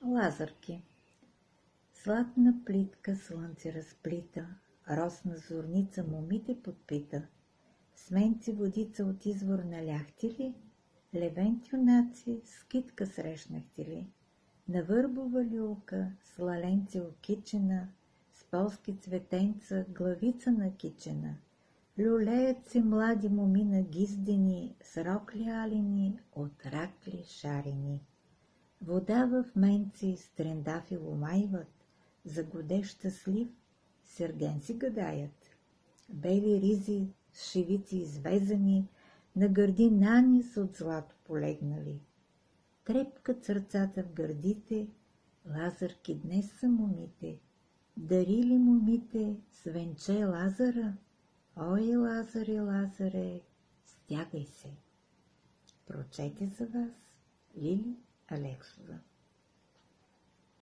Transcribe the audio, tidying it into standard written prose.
Лазарки. Златна плитка слънце разплита, росна зорница момите подпита. Сменци водица от извор наляхте ли? Левент юнаци с китка срещнахте ли? На върбова люлка с лаленце окичена, с полски цветенца главица накичена. Люлеят се млади моми гиздени, с рокли алени, от ракли шарени. Вода в менци с трендафил омайват, за годе щастлив серген си гадаят. Бели ризи с шивици извезани, на гърди нанис от злато полегнали. Трепкат сърцата в гърдите, лазарки днес са момите. Дарили момите с венче Лазара? Ой, Лазаре, Лазаре, стягай се! Прочете за вас Лили Алексова.